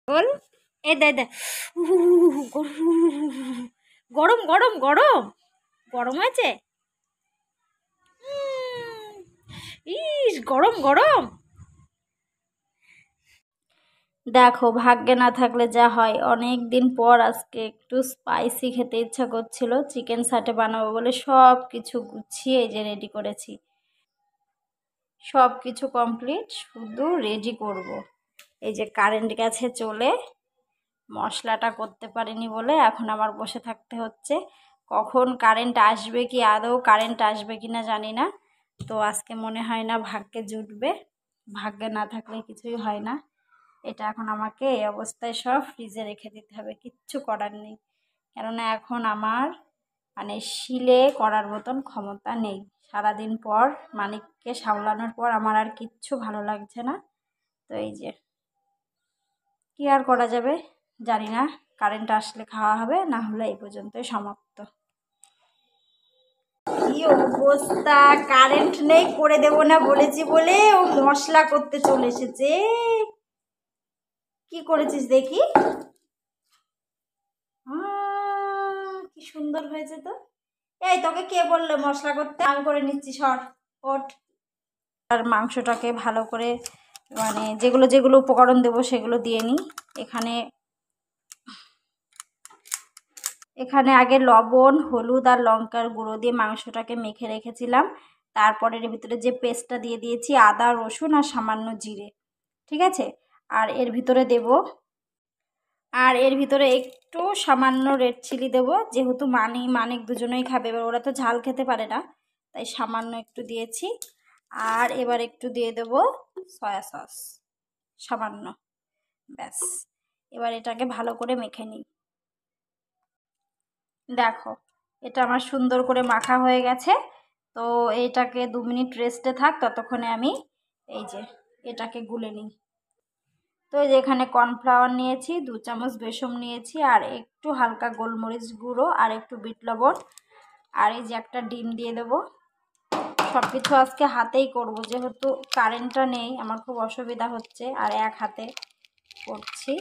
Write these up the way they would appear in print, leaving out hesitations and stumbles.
বল এ দে দে গরম গরম গরম গরম হয়েছে। ইস গরম গরম। দেখো ভাগ্যে না থাকলে যা হয়, অনেক দিন পর আজকে একটু স্পাইসি খেতে ইচ্ছা করছিল, চিকেন সাটে বানাবো বলে সব কিছু গুছিয়ে এই যে রেডি করেছি। সব কিছু কমপ্লিট, শুধু রেডি করব। এই যে কারেন্ট গেছে চলে, মশলাটা করতে পারিনি বলে এখন আমার বসে থাকতে হচ্ছে। কখন কারেন্ট আসবে, কি আদৌ কারেন্ট আসবে কি না জানি না। তো আজকে মনে হয় না ভাগ্যে জুটবে, ভাগ্যে না থাকলে কিছুই হয় না। এটা এখন আমাকে এই অবস্থায় সব ফ্রিজে রেখে দিতে হবে, কিচ্ছু করার নেই। কেননা এখন আমার মানে শিলে করার মতন ক্ষমতা নেই। সারাদিন পর মানিককে সামলানোর পর আমার আর কিচ্ছু ভালো লাগছে না। তো এই যে কি আর করা যাবে জানি না, কারেন্ট আসলে খাওয়া হবে, না হলে এই পর্যন্তই সমাপ্ত। কি অবস্থা, কারেন্ট নেই, করে দেব না বলেছি বলে ও মশলা করতে চলে এসেছে। কি করেছিস দেখি? কি সুন্দর হয়েছে তো। এই তোকে কে বললো মশলা করতে? আমি করে নিচ্ছি, সর ওঠ। আর মাংসটাকে ভালো করে মানে যেগুলো যেগুলো উপকরণ দেবো সেগুলো দিয়ে নিই। এখানে আগে লবণ, হলুদ আর লঙ্কার গুঁড়ো দিয়ে মাংসটাকে মেখে রেখেছিলাম। তারপরে এর ভিতরে যে পেস্টটা দিয়ে দিয়েছি, আদা রসুন আর সামান্য জিরে, ঠিক আছে। আর এর ভিতরে একটু সামান্য রেড চিলি দেবো, যেহেতু মানিক দুজনেই খাবে, এবার ওরা তো ঝাল খেতে পারে না, তাই সামান্য একটু দিয়েছি। আর এবার একটু দিয়ে দেবো সয়া সস, সামান্য, ব্যাস। এবার এটাকে ভালো করে মেখে নিই। দেখো এটা আমার সুন্দর করে মাখা হয়ে গেছে। তো এইটাকে 2 মিনিট রেস্টে থাক, ততক্ষণে আমি এই যে এটাকে গুলে নিই। তো এই যে এখানে কর্নফ্লাওয়ার নিয়েছি, 2 চামচ বেসন নিয়েছি, আর একটু হালকা গোলমরিচ গুঁড়ো, আর একটু বিট লবণ, আর এই যে একটা ডিম দিয়ে দেবো। সব কিছু আজকে হাতেই করব, যেহেতু কারেন্টটা নেই, আমার খুব অসুবিধা হচ্ছে, আর এক হাতে করছি।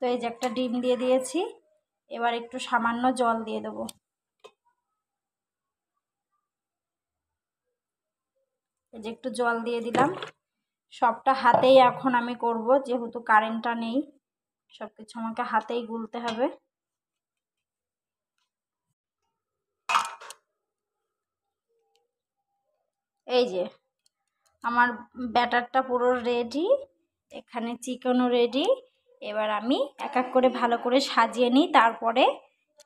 তো এই যে একটা ডিম দিয়ে দিয়েছি, এবার একটু সামান্য জল দিয়ে দেবো। এই যে একটু জল দিয়ে দিলাম। সবটা হাতেই এখন আমি করব, যেহেতু কারেন্টটা নেই, সব কিছু আমাকে হাতেই গুলতে হবে। এই যে আমার ব্যাটারটা পুরো রেডি, এখানে চিকেনও রেডি। এবার আমি এক এক করে ভালো করে সাজিয়ে নিই, তারপরে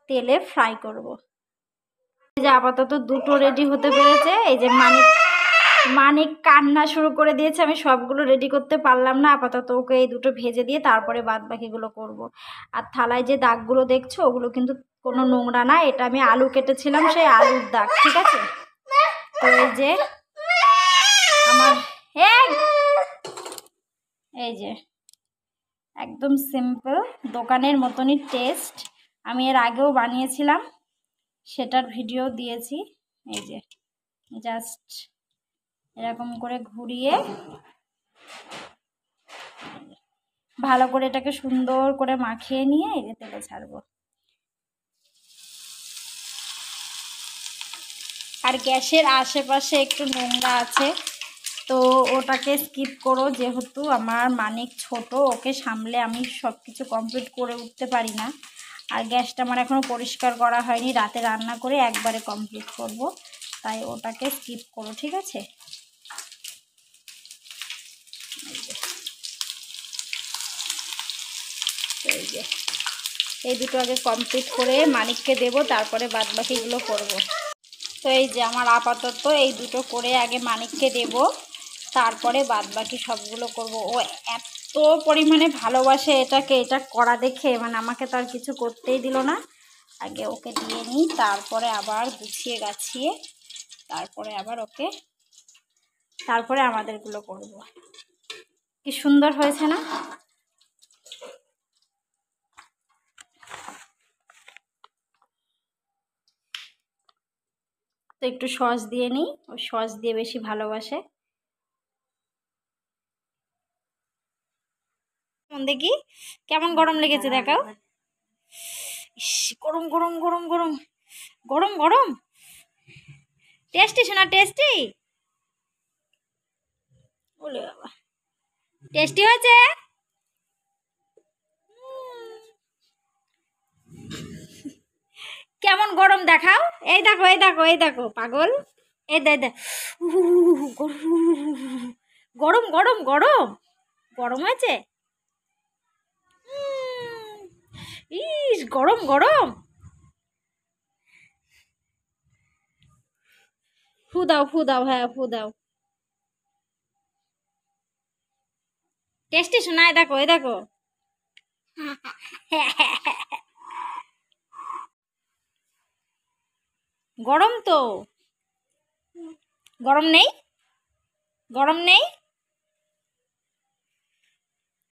তেলে ফ্রাই করব। এই যে আপাতত দুটো রেডি হতে পেরেছে। এই যে মানিক কান্না শুরু করে দিয়েছে, আমি সবগুলো রেডি করতে পারলাম না, আপাতত ওকে এই দুটো ভেজে দিয়ে তারপরে বাদ বাকিগুলো করব। আর থালায় যে দাগগুলো দেখছো ওগুলো কিন্তু কোনো নোংরা না, এটা আমি আলু কেটেছিলাম, সেই আলুর দাগ, ঠিক আছে। তো এই যে আমার এই যে একদম সিম্পল দোকানের মতনই টেস্ট। আমি এর আগেও বানিয়েছিলাম, সেটার ভিডিও দিয়েছি। এই যে জাস্ট এরকম করে ঘুরিয়ে ভালো করে এটাকে সুন্দর করে মাখিয়ে নিয়ে এই যে তেলে ছাড়বো। আর গ্যাসের আশেপাশে একটু নোংরা আছে, তো ওটাকে স্কিপ করো, যেহেতু আমার মানিক ছোট, ওকে সামলে আমি সব কিছু কমপ্লিট করে উঠতে পারি না। আর গ্যাসটা আমার এখনও পরিষ্কার করা হয়নি, রাতে রান্না করে একবারে কমপ্লিট করব, তাই ওটাকে স্কিপ করো, ঠিক আছে। এই যে এই দুটো আগে কমপ্লিট করে মানিককে দেব, তারপরে বাদ বাকিগুলো করবো। তো এই যে আমার আপাতত এই দুটো করে আগে মানিককে দেব, তারপরে বাদ বাকি সবগুলো করব। ও এত পরিমাণে ভালোবাসে এটাকে, এটা করা দেখে মানে আমাকে তো আর কিছু করতেই দিল না। আগে ওকে দিয়ে নিই, তারপরে আবার গুছিয়ে গাছিয়ে তারপরে আমাদেরগুলো করব। কি সুন্দর হয়েছে না? তো একটু সস দিয়ে নিই, ও সস দিয়ে বেশি ভালোবাসে। দেখি কেমন গরম লেগেছে দেখাও। ইস, গরম গরম গরম গরম গরম গরম। টেস্টি শোনা, টেস্টি। ওলে বাবা, টেস্টি হয়েছে। কেমন গরম দেখাও। এই দেখো এই দেখো এই দেখো পাগল। এই দে গরম গরম গরম গরম হয়েছে। ইস, গরম গরম। ফু দাও ফু দাও, হ্যাঁ ফু দাও। টেস্টি শোনা, এই দেখো এই দেখো। গরম তো, গরম নেই, গরম নেই।